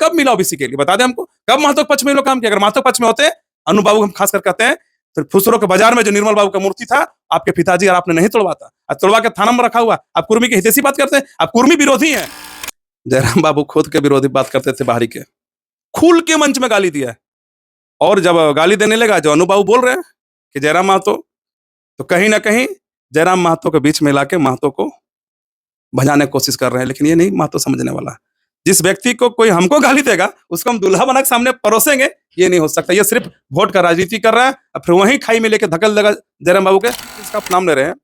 कब मिला ओबीसी के लिए, बता दें हमको, कब महतो के पक्ष में ये लोग काम किया? अगर महतो के पक्ष में होते, अनु बाबू हम खासकर कहते हैं, तो फुसरो के बाजार में जो निर्मल बाबू का मूर्ति था, आपके पिताजी और आपने नहीं तोड़वाता, आज तोड़वा के थाना में रखा हुआ। आप कुर्मी की हितैषी बात करते हैं, आप कुर्मी विरोधी हैं। जयराम बाबू खुद के विरोधी बात करते थे, बाहरी के, खुल के मंच में गाली दिया है। और जब गाली देने लगा, जो अनु बाबू बोल रहे हैं कि जयराम महतो, तो कहीं ना कहीं जयराम महतो के बीच में लाके महतो को भजाने की कोशिश कर रहे हैं। लेकिन ये नहीं महतो समझने वाला, जिस व्यक्ति को कोई हमको गाली देगा उसको हम दूल्हा बना के सामने परोसेंगे, ये नहीं हो सकता। ये सिर्फ वोट का राजनीति कर रहा है, और फिर वहीं खाई में लेके धकल देगा जयराम बाबू के, इसका नाम ले रहे हैं।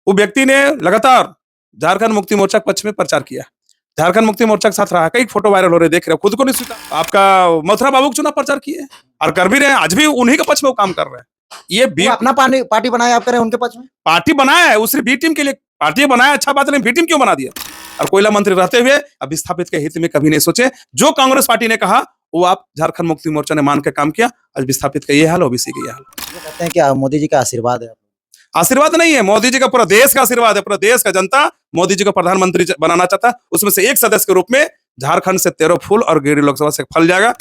वो व्यक्ति ने लगातार झारखंड मुक्ति मोर्चा के पक्ष में प्रचार किया, झारखंड मुक्ति मोर्चा के साथ रहा, कई फोटो वायरल हो रहे, देख रहे हो, खुद को नहीं स्वीकार। आपका मथुरा बाबू के चुनाव प्रचार किए और कर भी रहे हैं, आज भी उन्हीं के पक्ष में वो काम कर रहे हैं। ये भी अपना पार्टी बनाया, आप करें उनके पक्ष में पार्टी बनाया है, वो सिर्फ बी टीम के लिए पार्टी बनाया, अच्छा बात नहीं, बी टीम क्यों बना दिया? और कोयला मंत्री रहते हुए अब विस्थापित के हित में कभी नहीं सोचे। जो कांग्रेस पार्टी ने कहा वो आप झारखंड मुक्ति मोर्चा ने मान के काम किया, आज विस्थापित का ये हाल, ओबीसी का ये हाल। कहते हैं कि मोदी जी का आशीर्वाद है। आशीर्वाद नहीं है, मोदी जी का पूरा देश का आशीर्वाद है। पूरा देश का जनता मोदी जी को प्रधानमंत्री बनाना चाहता है, उसमें से एक सदस्य के रूप में झारखंड से 13 फूल और गिरिडीह लोकसभा से फल जाएगा।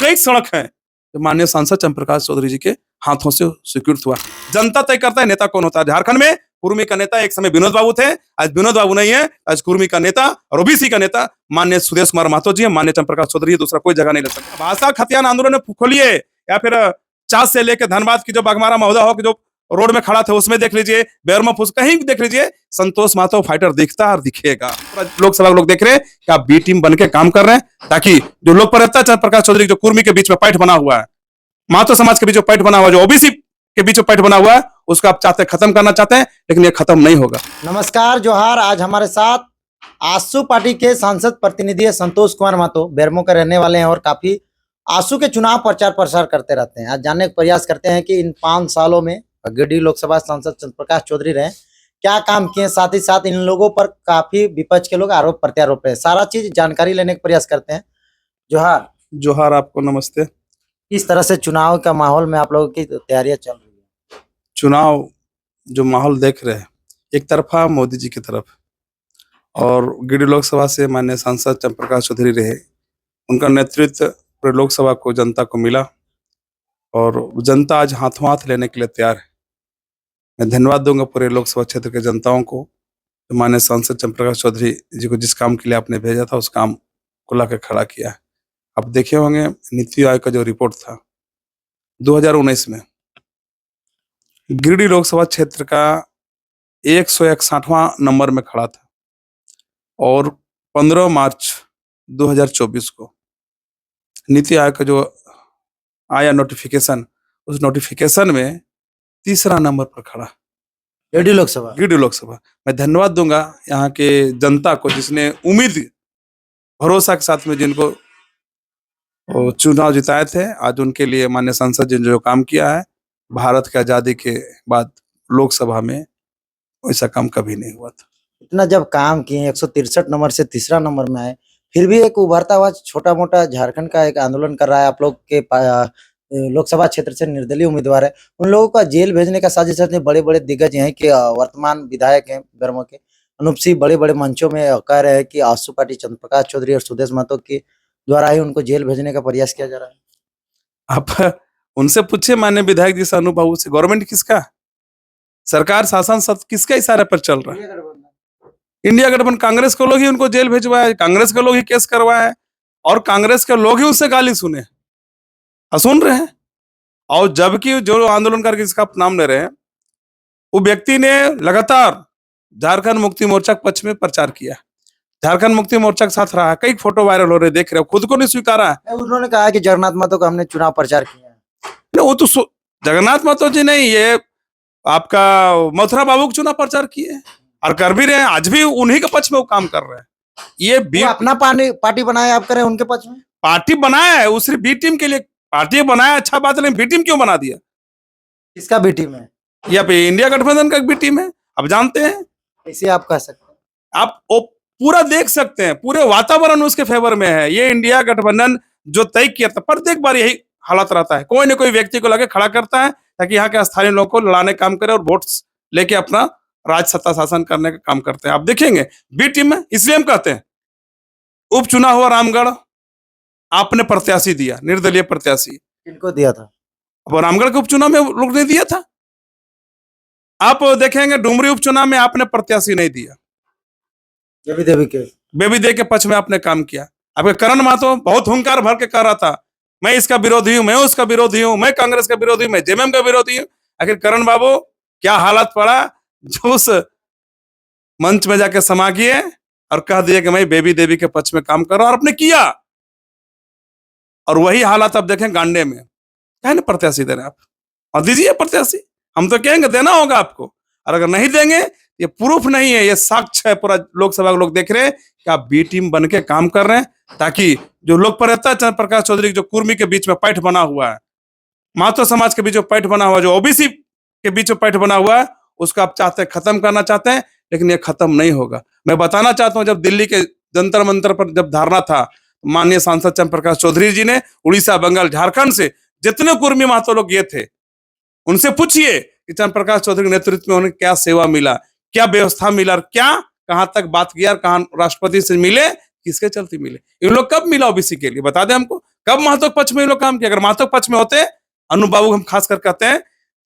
कई सड़क है जो माननीय सांसद चंद्रप्रकाश चौधरी जी के हाथों से स्वीकृत हुआ। जनता तय करता है नेता कौन होता है। झारखंड में कुर्मी का नेता एक समय विनोद बाबू थे, आज विनोद बाबू नहीं है, आज कुर्मी का नेता और ओबीसी का नेता माननीय सुदेश कुमार महतो जी है, माननीय चंद्रप्रकाश चौधरी है, दूसरा कोई जगह नहीं ले सकता। भाषा खतियान आंदोलन खोलिए, या फिर चास से लेकर धनबाद की जो बाघमारा महोदय हो, जो रोड में खड़ा था, उसमें देख लीजिए, बेरमा फूस कहीं भी देख लीजिए, संतोष महतो फाइटर दिखता और दिखेगा। लोकसभा लोग देख रहे हैं कि आप बी टीम बन के काम कर रहे हैं, ताकि जो लोकप्रियता चंद्रप्रकाश चौधरी जो कुर्मी के बीच में पैठ बना हुआ है, महतो समाज के बीच में पैठ बना हुआ, जो ओबीसी के बीच में पैठ बना हुआ है, उसको आप चाहते खत्म करना चाहते हैं, लेकिन ये खत्म नहीं होगा। नमस्कार, जोहार। आज हमारे साथ आसू पार्टी के सांसद प्रतिनिधि संतोष कुमार महतो, बेरमो के रहने वाले हैं और काफी आसू के चुनाव प्रचार प्रसार करते रहते हैं। आज जानने का प्रयास करते हैं कि इन 5 सालों में गिरिडीह लोकसभा सांसद चंद्रप्रकाश चौधरी रहे, क्या काम किए, साथ ही साथ इन लोगों पर काफी विपक्ष के लोग आरोप प्रत्यारोप रहे, सारा चीज जानकारी लेने का प्रयास करते हैं। जोहार। जोहार, आपको नमस्ते। इस तरह से चुनाव का माहौल में आप लोगों की तैयारियां चल रही है? चुनाव जो माहौल देख रहे हैं, एक तरफा मोदी जी की तरफ, और गिरिडीह लोकसभा से माननीय सांसद चंद्रप्रकाश चौधरी रहे, उनका नेतृत्व पूरे लोकसभा को जनता को मिला, और जनता आज हाथों हाथ लेने के लिए तैयार है। मैं धन्यवाद दूंगा पूरे लोकसभा क्षेत्र के जनताओं को, तो माननीय सांसद चंद्रप्रकाश चौधरी जी को जिस काम के लिए आपने भेजा था, उस काम को लाकर खड़ा किया है। आप देखे होंगे नीति आयोग का जो रिपोर्ट था 2019 में, गिरिडीह लोकसभा क्षेत्र का 161वां नंबर में खड़ा था, और 15 मार्च 2024 को नीति आयोग का जो आया नोटिफिकेशन, उस नोटिफिकेशन में 3रा नंबर पर खड़ा गिरिडीह लोकसभा। गिरिडीह लोकसभा। मैं धन्यवाद दूंगा यहाँ के जनता को, जिसने उम्मीद भरोसा के साथ में जिनको चुनाव जिताए थे। आज उनके लिए माननीय सांसद जी ने जो काम किया है, भारत की आजादी के बाद लोकसभा में वैसा काम कभी नहीं हुआ था। इतना जब काम किए, 163 नंबर से 3रा नंबर में आए, फिर भी एक उभरता हुआ छोटा मोटा झारखंड का एक आंदोलन कर रहा है। आप लोग के लोकसभा क्षेत्र से निर्दलीय उम्मीदवार है, उन लोगों का जेल भेजने का साजिश है। बड़े बड़े दिग्गज हैं कि वर्तमान विधायक हैं बेरमो के, अनूप सिंह बड़े बड़े मंचों में कह रहे हैं कि आसू पार्टी चंद्रप्रकाश चौधरी और सुदेश महतो के द्वारा ही उनको जेल भेजने का प्रयास किया जा रहा है। आप उनसे पूछे माननीय विधायक जी से, अनु बाबू से, गवर्नमेंट किसका, सरकार शासन सब किसके इशारे पर चल रहा है? इंडिया गठबंधन। कांग्रेस के लोग ही उनको जेल भेजवाए, कांग्रेस के लोग ही केस करवाए, और कांग्रेस के लोग ही उससे गाली सुने, सुन रहे हैं। और जबकि जो आंदोलन करके इसका नाम ले रहे हैं, वो व्यक्ति ने लगातार झारखंड मुक्ति मोर्चा के पक्ष में प्रचार किया, झारखंड मुक्ति मोर्चा के साथ रहा, कई फोटो वायरल हो रहे, देख रहे हो, खुद को नहीं स्वीकारा है। उन्होंने कहा कि जगन्नाथ महतो का हमने चुनाव प्रचार किया है। वो तो जगन्नाथ महतो जी नहीं, ये आपका मथुरा बाबू का चुनाव प्रचार किए और कर भी रहे हैं, आज भी उन्हीं के पक्ष में वो काम कर रहे हैं। ये भी अपना पार्टी बनाया, आप करें उनके पक्ष में पार्टी बनाया है, वो सिर्फ बी टीम के लिए पार्टी बनाया, अच्छा बात, लेकिन बी टीम क्यों बना दिया? किसका बी टीम है? या पे इंडिया गठबंधन का बी टीम है। अब जानते हैं, इसे आप कह सकते हैं, आप वो पूरा देख सकते हैं, पूरे वातावरण उसके फेवर में है। ये इंडिया गठबंधन जो तय किया था, प्रत्येक बार यही हालत रहता है, कोई ना कोई व्यक्ति को लगे खड़ा करता है, ताकि यहाँ के स्थानीय लोगों को लड़ाने काम करे और वोट लेके अपना राज सत्ता शासन करने का काम करते हैं। आप देखेंगे बी टीम में, इसलिए हम कहते हैं उपचुनाव हुआ रामगढ़, आपने प्रत्याशी दिया, निर्दलीय प्रत्याशी। किनको दिया था? अब रामगढ़ के उपचुनाव में लोग ने दिया था। आप देखेंगे डुमरी उपचुनाव में आपने प्रत्याशी नहीं दिया, देवी देवी के बेबी दे के पक्ष में आपने काम किया। आपके करण महतो बहुत हुंकार भर के कह रहा था, मैं इसका विरोधी हूं, मैं उसका विरोधी हूं, मैं कांग्रेस का विरोधी हूं, मैं जेएमएम का विरोधी हूं। आखिर करण बाबू क्या हालत पड़ा, जो उस मंच में जाके समा गए और कह दिए कि मैं बेबी देवी के पक्ष में काम कर रहा हूं, और आपने किया। और वही हालात आप देखें गांडे में, क्या ना प्रत्याशी दे रहे आप, और दीजिए प्रत्याशी। हम तो कहेंगे देना होगा आपको, और अगर नहीं देंगे, ये प्रूफ नहीं है, ये साक्ष्य है, पूरा लोकसभा के लोग देख रहे हैं कि आप बी टीम बन के काम कर रहे हैं, ताकि जो लोकप्रियता चंद्र प्रकाश चौधरी जो कुर्मी के बीच में पैठ बना हुआ है, महतो समाज के बीच में पैठ बना हुआ, जो ओबीसी के बीच में पैठ बना हुआ है, उसको आप चाहते हैं खत्म करना चाहते हैं, लेकिन ये खत्म नहीं होगा। मैं बताना चाहता हूं, जब दिल्ली के जंतर मंतर पर जब धरना था, माननीय सांसद चंद्र प्रकाश चौधरी जी ने उड़ीसा, बंगाल, झारखंड से जितने कुर्मी महतो लोग ये थे, उनसे पूछिए कि चंद्र प्रकाश चौधरी के नेतृत्व में उन्हें क्या सेवा मिला, क्या व्यवस्था मिला, और क्या कहां तक बात किया, कहां राष्ट्रपति से मिले, किसके चलते मिले। इन लोग कब मिला ओबीसी के लिए, बता दें हमको, कब महतो के पक्ष में इन लोग काम किया। अगर महतो के पक्ष में होते, अनु बाबू हम खासकर कहते हैं,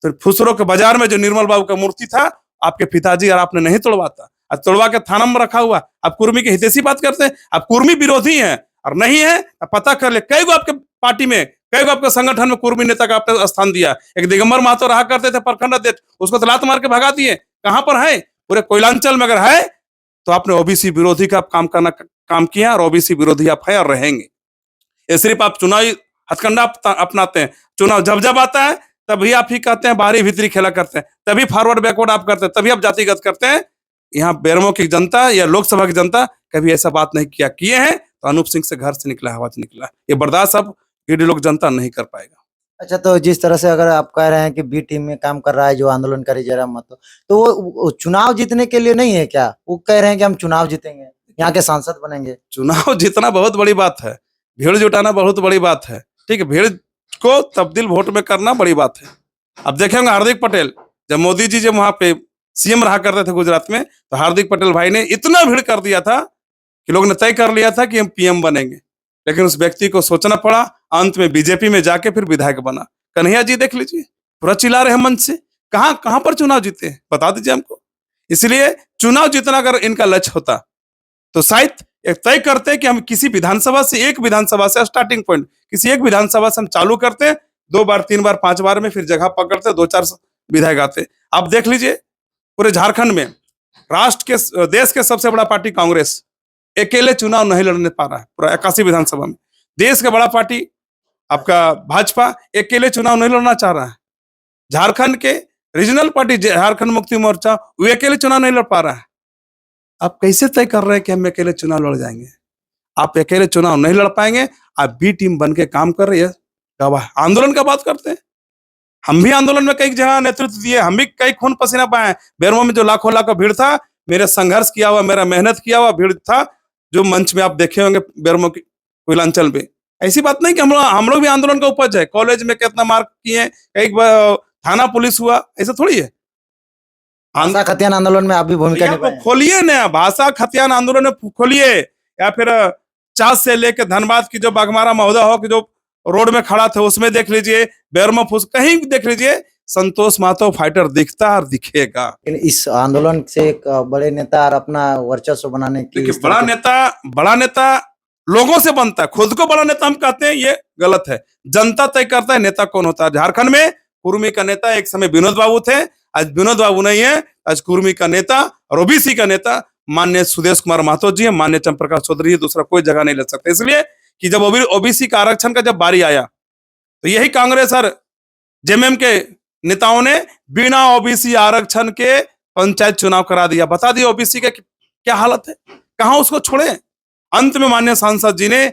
तो फुसरो के बाजार में जो निर्मल बाबू का मूर्ति था, आपके पिताजी और आपने नहीं तोड़वाता, और तोड़वा के थाना में रखा हुआ। आप कुर्मी की हितैषी बात करते हैं, आप कुर्मी विरोधी हैं, और नहीं है पता कर ले, कई गो आपके पार्टी में, कई गो आपके संगठन में कुर्मी नेता का आपने स्थान दिया। एक दिगंबर महतो रहा करते थे प्रखंड अध्यक्ष, उसको तो लात मार के भगा दिए। कहां पर है? पूरे कोयलांचल में अगर है तो आपने ओबीसी विरोधी का काम किया, और ओबीसी विरोधी आप है और रहेंगे। ये सिर्फ आप चुनावी हथकंडा अपनाते हैं। चुनाव जब जब आता है तभी आप ही कहते हैं बाहरी भीतरी खेला करते हैं, तभी फॉरवर्ड बैकवर्ड आप करते हैं, तभी आप जातिगत करते हैं। यहाँ बेरमो की जनता या लोकसभा की जनता कभी ऐसा बात नहीं किया, किए हैं तो अनूप सिंह से घर से निकला, हवा से निकला। ये बर्दाश्त अब गिरिडीह लोक जनता नहीं कर पाएगा। अच्छा, तो जिस तरह से अगर आप कह रहे हैं कि बी टीम में काम कर रहा है जो आंदोलनकारी जयराम महतो, तो वो चुनाव जीतने के लिए नहीं है क्या? वो कह रहे हैं कि हम चुनाव जीतेंगे, यहाँ के सांसद बनेंगे। चुनाव जीतना बहुत बड़ी बात है, भीड़ जुटाना बहुत बड़ी बात है, ठीक है, भीड़ को तब्दील वोट में करना बड़ी बात है। अब देखेंगे हार्दिक पटेल, जब मोदी जी जब वहां पे सीएम रहा करते थे गुजरात में, तो हार्दिक पटेल भाई ने इतना भीड़ कर दिया था कि लोग ने तय कर लिया था कि हम पीएम बनेंगे, लेकिन उस व्यक्ति को सोचना पड़ा, अंत में बीजेपी में जाके फिर विधायक बना। कन्हैया जी देख लीजिए, पूरा चिल्ला रहे हैं मंच से, कहां कहां पर चुनाव जीते हैं, बता दीजिए हमको। इसलिए चुनाव जीतना अगर इनका लक्ष्य होता, तो शायद एक तय करते कि हम किसी विधानसभा से, एक विधानसभा से स्टार्टिंग पॉइंट, किसी एक विधानसभा से हम चालू करते, 2 बार 3 बार 5 बार में फिर जगह पकड़ते, 2-4 विधायक आते। आप देख लीजिए पूरे झारखंड में राष्ट्र के, देश के सबसे बड़ा पार्टी कांग्रेस अकेले चुनाव नहीं लड़ने पा रहा है पूरा 81 विधानसभा में। देश का बड़ा पार्टी आपका भाजपा अकेले चुनाव नहीं लड़ना चाह रहा है। झारखंड के रीजनल पार्टी झारखंड मुक्ति मोर्चा, वो अकेले चुनाव नहीं लड़ पा रहा है। आप कैसे तय कर रहे हैं कि हम अकेले चुनाव लड़ जाएंगे? आप अकेले चुनाव नहीं लड़ पाएंगे। आप बी टीम बन के काम कर रही है, आंदोलन का बात करते हैं। हम भी आंदोलन में कई जगह नेतृत्व दिए, हम भी कई खून पसीना पाए। बेरमो में जो लाखों लाखों भीड़ था, मेरे संघर्ष किया हुआ, मेरा मेहनत किया हुआ भीड़ था, जो मंच में आप देखे होंगे बेरमो की कोयलांचल में। ऐसी बात नहीं कि हम लोग भी आंदोलन का उपज है। कॉलेज में कितना मार्क किए, कई थाना पुलिस हुआ, ऐसा थोड़ी है। भाषा खतियान आंदोलन में आप भी भूमिका निभाए हैं। खोलिए ना, भाषा खतियान आंदोलन में खोलिए, या फिर चास से लेके धनबाद की जो बाघमारा महोदय हो कि जो रोड में खड़ा था, उसमें देख लीजिए, बेरमो फूस कहीं भी देख लीजिए, संतोष महतो फाइटर दिखता और दिखेगा। लेकिन इस आंदोलन से एक बड़े नेता और अपना वर्चस्व बनाने की बड़ा नेता लोगों से बनता है, खुद को बड़ा नेता हम कहते हैं, ये गलत है। जनता तय करता है नेता कौन होता है। झारखंड में कुर्मी का नेता एक समय विनोद बाबू थे, आज विनोद बाबू नहीं है, आज कुर्मी का नेता और ओबीसी का नेता माननीय सुदेश कुमार महतो जी है, माननीय चंद्र प्रकाश चौधरी, दूसरा कोई जगह नहीं ले सकता। इसलिए कि जब ओबीसी का आरक्षण का जब बारी आया, तो यही कांग्रेस और जेएमएम के नेताओं ने बिना ओबीसी आरक्षण के पंचायत चुनाव करा दिया। बता दिया ओबीसी के क्या हालत है, कहां उसको छोड़े। अंत में माननीय सांसद जी ने,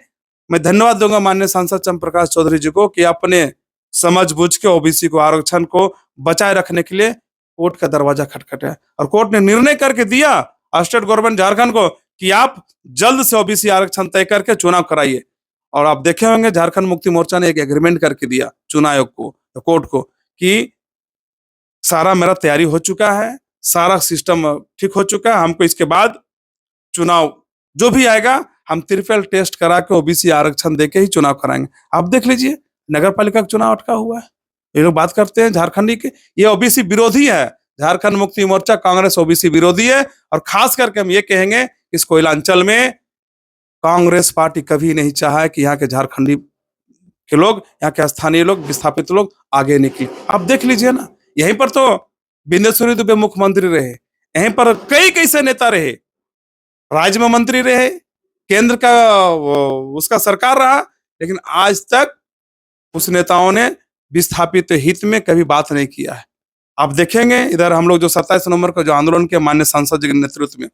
मैं धन्यवाद दूंगा माननीय सांसद चंद्र प्रकाश चौधरी जी को, कि अपने समझ बुझ के ओबीसी को, आरक्षण को बचाए रखने के लिए कोर्ट का दरवाजा खटखटाया, और कोर्ट ने निर्णय करके दिया स्टेट गवर्नमेंट झारखंड को कि आप जल्द से ओबीसी आरक्षण तय करके चुनाव कराइए। और आप देखे होंगे झारखंड मुक्ति मोर्चा ने एक एग्रीमेंट करके दिया चुनाव आयोग को, कोर्ट को, कि सारा मेरा तैयारी हो चुका है, सारा सिस्टम ठीक हो चुका है, हमको इसके बाद चुनाव जो भी आएगा हम ट्रिपल टेस्ट करा के ओबीसी आरक्षण देके ही चुनाव कराएंगे। आप देख लीजिए, नगर पालिका का चुनाव अटका हुआ है। ये लोग बात करते हैं झारखंडी के, ये ओबीसी विरोधी है। झारखंड मुक्ति मोर्चा कांग्रेस ओबीसी विरोधी है। और खास करके हम ये कहेंगे, इस कोयलांचल में कांग्रेस पार्टी कभी नहीं चाहा है कि यहाँ के झारखंडी के लोग, यहाँ के स्थानीय लोग, विस्थापित लोग आगे निकले। आप देख लीजिए ना, यहीं पर तो बिंदेश्वरी दुबे मुख्यमंत्री रहे, यहीं पर कई कैसे नेता रहे, राज्य में मंत्री रहे, केंद्र का उसका सरकार रहा, लेकिन आज तक उस नेताओं ने विस्थापित हित में कभी बात नहीं किया है। आप देखेंगे इधर हम लोग जो 27 नवंबर को जो आंदोलन के माननीय सांसद जी के नेतृत्व में,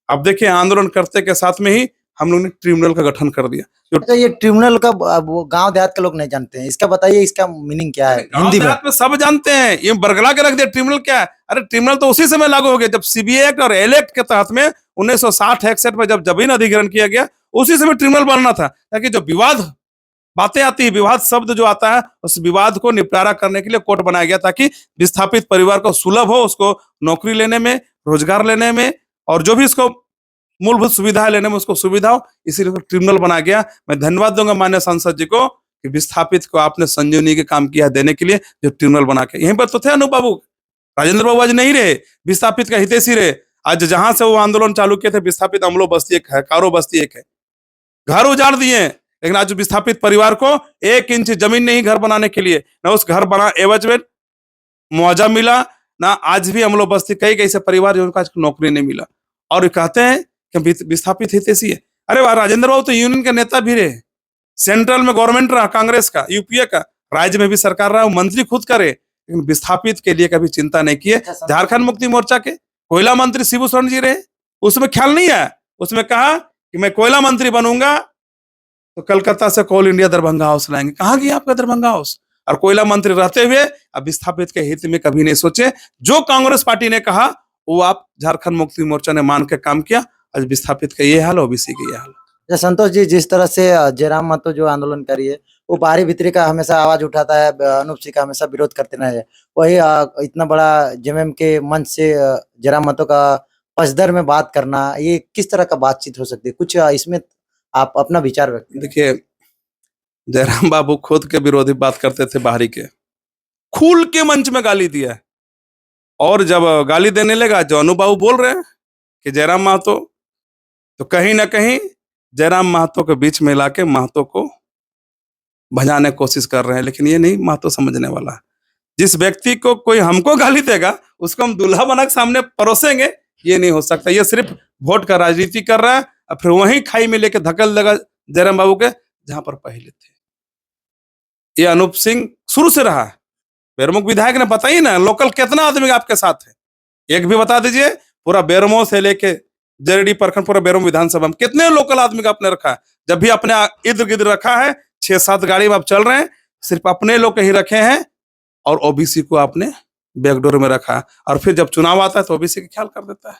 आप देखिए आंदोलन करते के साथ में ही हम लोग ने ट्रिब्यूनल का गठन कर दिया। अच्छा, ये ट्रिब्यूनल का वो गांव देहात के लोग नहीं जानते हैं, इसका बताइए, इसका मीनिंग क्या है हिंदी में? सब जानते हैं, ये बरगला के रख दिया ट्रिब्यूनल क्या है। अरे ट्रिब्यूनल तो उसी समय लागू हो गया जब सीबीआई एक्ट और एल एक्ट के तहत में 1960 61 में जब जमीन अधिग्रहण किया गया, उसी समय ट्रिब्यूनल बनना था, ताकि जो विवाद बातें आती है, विवाद शब्द जो आता है, उस विवाद को निपटारा करने के लिए कोर्ट बनाया गया, ताकि विस्थापित परिवार को सुलभ हो, उसको नौकरी लेने में, रोजगार लेने में, और जो भी इसको मूलभूत सुविधा लेने में उसको सुविधा हो, इसीलिए ट्रिब्यूनल बना गया। मैं धन्यवाद दूंगा माननीय सांसद जी को कि विस्थापित को आपने संजीवनी के काम किया देने के लिए, जो ट्रिब्यूनल बना के। यहीं पर तो थे अनूप बाबू, राजेंद्र बाबू आज नहीं रहे, विस्थापित का हितैषी रहे। आज जहां से वो आंदोलन चालू किए थे, विस्थापित अमलो बस्ती एक है, कारो बस्ती एक है, घर उजाड़ दिए, लेकिन आज विस्थापित परिवार को 1 इंच जमीन नहीं घर बनाने के लिए, ना उस घर बना एवज में मुआवजा मिला, ना आज भी अमलो बस्ती कई कैसे परिवार जिनको आज नौकरी नहीं मिला, और कहते हैं कि विस्थापित हितैषी है। अरे वाह, राजेंद्र बाबू तो यूनियन के नेता भी रहे, सेंट्रल में गवर्नमेंट रहा कांग्रेस का, यूपीए का, राज्य में भी सरकार रहा, मंत्री खुद करे, लेकिन विस्थापित के लिए कभी चिंता नहीं किए। झारखंड मुक्ति मोर्चा के कोयला मंत्री शिबू सोरेन जी रहे, उसमें ख्याल नहीं है, उसमें कहा कि मैं कोयला मंत्री बनूंगा तो कलकत्ता से कोल इंडिया दरभंगा हाउस लाएंगे। कहाँ गया आपका दरभंगा हाउस? और कोयला मंत्री रहते हुए अब विस्थापित के हित में कभी नहीं सोचे। जो कांग्रेस पार्टी ने कहा वो आप झारखंड मुक्ति मोर्चा ने मान के काम किया। आज विस्थापित का ये हाल, ओबीसी का ये हाल। अच्छा संतोष जी, जिस तरह से जयराम महतो जो आंदोलन करी है, वो बाहरी भीतरी का हमेशा आवाज उठाता है, अनूप सिंह का हमेशा विरोध करते रहे, वही इतना बड़ा जेएमएम के मंच से जयराम महतो का पचदर में बात करना, ये किस तरह का बातचीत हो सकती है? कुछ इसमें आप अपना विचार व्यक्त करें। देखिए, जयराम बाबू खुद के विरोधी बात करते थे, बाहरी के खुल के मंच में गाली दिया है, और जब गाली देने लगा जो अनूप बाबू बोल रहे हैं कि जयराम महतो, तो कहीं ना कहीं जयराम महतो के बीच में लाके महतो को भजाने की कोशिश कर रहे हैं, लेकिन ये नहीं महतो समझने वाला। जिस व्यक्ति को कोई हमको गाली देगा उसको हम दूल्हा बना के सामने परोसेंगे, ये नहीं हो सकता। ये सिर्फ वोट का राजनीति कर रहा है, और फिर वहीं खाई में लेके धकल देगा जयराम बाबू के जहां पर पहले थे। ये अनूप सिंह शुरू से रहा है, बेरमो विधायक ने बताइए ना, लोकल कितना आदमी आपके साथ है, एक भी बता दीजिए। पूरा बेरमो से लेके जरडी प्रखंड, पूरा बेरमो विधानसभा में कितने लोकल आदमी का आपने रखा है? जब भी अपने इर्द गिर्द रखा है, 6-7 गाड़ी में आप चल रहे हैं, सिर्फ अपने लोग ही रखे हैं, और ओबीसी को आपने बैकडोर में रखा है, और फिर जब चुनाव आता है तो ओबीसी का ख्याल कर देता है।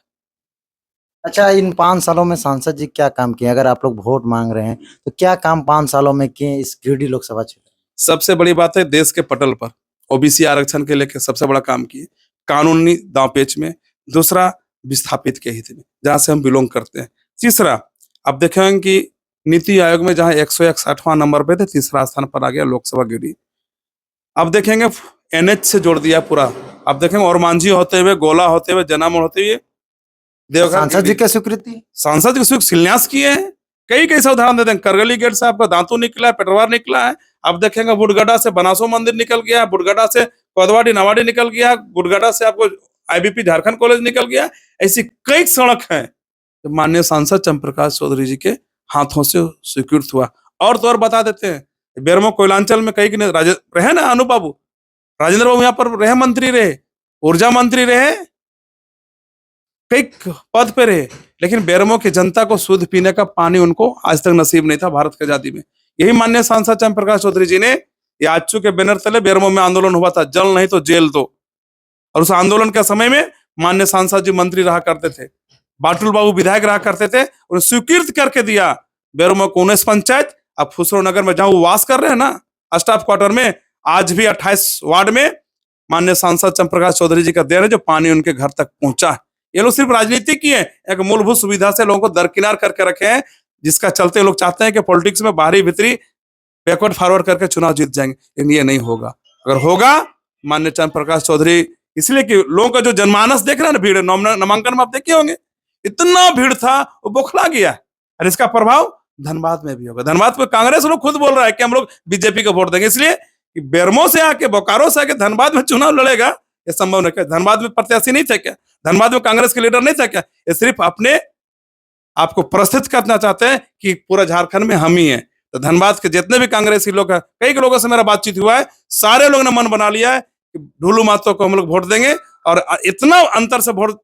अच्छा, इन 5 सालों में सांसद जी क्या काम किए? अगर आप लोग वोट मांग रहे हैं तो क्या काम 5 सालों में किए इस गिरिडीह लोकसभा क्षेत्र? सबसे बड़ी बात है, देश के पटल पर ओबीसी आरक्षण के लेकर सबसे बड़ा काम किए, कानूनी दांवपेच में। दूसरा, विस्थापित के हित में, जहां से हम बिलोंग करते हैं। तीसरा, आप देखेंगे कि नीति आयोग में जहां 161वां नंबर पे थे, तीसरा स्थान पर आ गया लोकसभा गिरिडीह। आप देखेंगे एनएच से जोड़ दिया पूरा। आप देखेंगे और मांझी होते हुए, गोला होते हुए, जनामोड़ होते हुए देवघर। सांसद जी की स्वीकृति, सांसद जी शिलान्यास किए हैं। कई कैसे उदाहरण देते हैं, करगली गेट से आपका दांतू निकला है, पेटरवार निकला है। आप देखेंगे बुडगड्ढा से बनासो मंदिर निकल गया, बुडगड्ढा से कोदवाड़ी नवाड़ी निकल गया, बुडगड्ढा से आपको आईबीपी झारखंड कॉलेज निकल गया। ऐसी कई सड़क हैं जो माननीय सांसद चंद्रप्रकाश चौधरी जी के हाथों से स्वीकृत हुआ। और तो और बता देते हैं, बेरमो कोयलांचल में कई रहे ना अनूप बाबू, राजेंद्र बाबू यहाँ पर रहे, मंत्री रहे, ऊर्जा मंत्री रहे, कई पद पे रहे, लेकिन बेरमो की जनता को शुद्ध पीने का पानी उनको आज तक नसीब नहीं था भारत की आजादी में। यही माननीय सांसद चंद्रप्रकाश चौधरी जी ने, ये आजू के बैनर तले बेरमो में आंदोलन हुआ था, जल नहीं तो जेल दो, और उस आंदोलन के समय में माननीय सांसद जी मंत्री रहा करते थे, बाटुल बाबू विधायक रहा करते थे, उन्हें स्वीकृत करके दिया बेरमो को 19 पंचायत। अब फुसरो नगर में जहां वो वास कर रहे हैं ना, स्टाफ क्वार्टर में, आज भी 28 वार्ड में माननीय सांसद चंद्रप्रकाश चौधरी जी का देन है जो पानी उनके घर तक पहुंचा है। ये लोग सिर्फ राजनीति की है, एक मूलभूत सुविधा से लोगों को दरकिनार करके रखे हैं, जिसका चलते लोग चाहते हैं कि पॉलिटिक्स में बाहरी भीतरी बैकवर्ड फॉरवर्ड करके चुनाव जीत जाएंगे, लेकिन ये नहीं होगा। अगर होगा, माननीय चंद्र प्रकाश चौधरी, इसलिए कि लोगों का जो जनमानस देख रहे हैं ना, भीड़ नामांकन में आप देखे होंगे, इतना भीड़ था, वो बौखला गया। और इसका प्रभाव धनबाद में भी होगा। धनबाद में कांग्रेस लोग खुद बोल रहा है कि हम लोग बीजेपी को वोट देंगे, इसलिए कि बेरमो से आके, बोकारो से आके धनबाद में चुनाव लड़ेगा, ये संभव नहीं। क्या धनबाद में प्रत्याशी नहीं थे क्या? धनबाद में कांग्रेस के लीडर नहीं था क्या? ये सिर्फ अपने आपको प्रस्तुत करना चाहते हैं कि पूरा झारखंड में हम ही हैं। तो धनबाद के जितने भी कांग्रेसी लोग हैं, कई लोगों से मेरा बातचीत हुआ है, सारे लोग ने मन बना लिया है कि ढुलू महतो को हम लोग वोट देंगे और इतना अंतर से वोट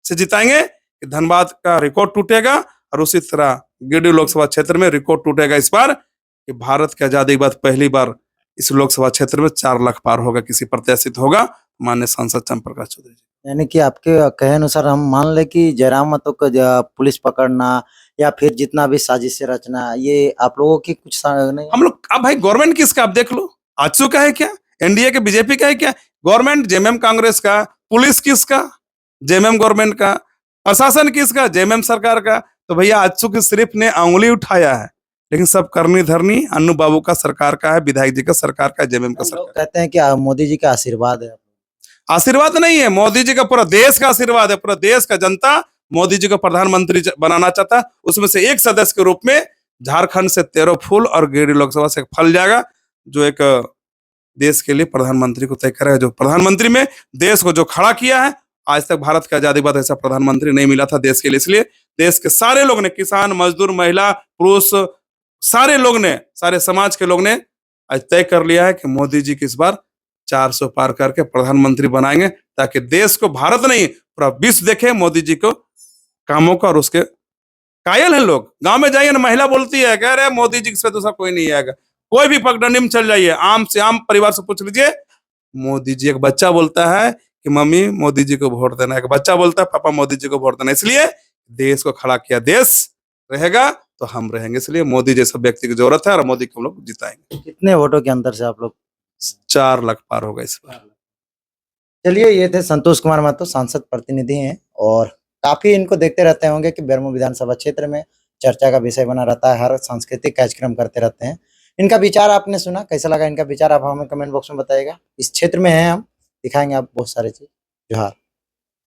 से जिताएंगे कि धनबाद का रिकॉर्ड टूटेगा। और उसी तरह गिरिडीह लोकसभा क्षेत्र में रिकॉर्ड टूटेगा इस बार कि भारत की आजादी के बाद पहली बार इस लोकसभा क्षेत्र में 4 लाख पार होगा, किसी प्रत्याशित होगा, माननीय सांसद चंद्र प्रकाश चौधरी जी। यानी कि आपके कहे अनुसार हम मान ले कि जयराम महतो को पुलिस पकड़ना या फिर जितना भी साजिश से रचना, ये आप लोगों की कुछ नहीं? हम लोग, अब भाई गवर्नमेंट किसका, आप देख लो, आजसू का है क्या, एनडीए के बीजेपी का है क्या? गवर्नमेंट जेएमएम कांग्रेस का, पुलिस किसका, जेएमएम गवर्नमेंट का, प्रशासन किसका, जेएमएम सरकार का। तो भैया आजसू की सिर्फ ने अंगुली उठाया है, लेकिन सब करनी धरनी अन्नू बाबू का सरकार का है, विधायक जी का सरकार का, जेएमएम का लोग सरकार। कहते हैं कि मोदी जी का आशीर्वाद है। आशीर्वाद नहीं है, मोदी जी का पूरा देश का आशीर्वाद है। पूरा देश का जनता मोदी जी को प्रधानमंत्री बनाना चाहता है। उसमें से एक सदस्य के रूप में झारखंड से 13 फूल और गिरिडीह लोकसभा से एक फल जाएगा, जो एक देश के लिए प्रधानमंत्री को तय करेगा। जो प्रधानमंत्री में देश को जो खड़ा किया है, आज तक भारत की आजादी के बाद ऐसा प्रधानमंत्री नहीं मिला था देश के लिए। इसलिए देश के सारे लोग ने, किसान, मजदूर, महिला, पुरुष, सारे लोग ने, सारे समाज के लोग ने आज तय कर लिया है कि मोदी जी की इस बार 400 पार करके प्रधानमंत्री बनाएंगे, ताकि देश को, भारत नहीं पूरा विश्व देखे मोदी जी को कामों का। और उसके कायल हैं लोग। गांव में जाइए ना, महिला बोलती है, कह रहे मोदी जी से दूसरा कोई नहीं आएगा। कोई भी पगडंडी में चल जाइए, आम से आम परिवार से पूछ लीजिए, मोदी जी। एक बच्चा बोलता है कि मम्मी मोदी जी को वोट देना, एक बच्चा बोलता है पापा मोदी जी को वोट देना। इसलिए देश को खड़ा किया, देश रहेगा तो हम रहेंगे, इसलिए मोदी जैसा व्यक्ति की जरूरत है और मोदी को हम लोग जिताएंगे। कितने वोटों के अंतर से आप लोग? 4 लाख पार होगा इस बार। चलिए, ये थे संतोष कुमार महतो, सांसद प्रतिनिधि हैं और काफी इनको देखते रहते होंगे कि बेरमो विधानसभा क्षेत्र में चर्चा का विषय बना रहता है, हर सांस्कृतिक कार्यक्रम करते रहते हैं। इनका विचार आपने सुना, कैसा लगा इनका विचार आप हमें कमेंट बॉक्स में बताइएगा। इस क्षेत्र में हैं हम, दिखाएंगे आप बहुत सारे चीज। जोहार।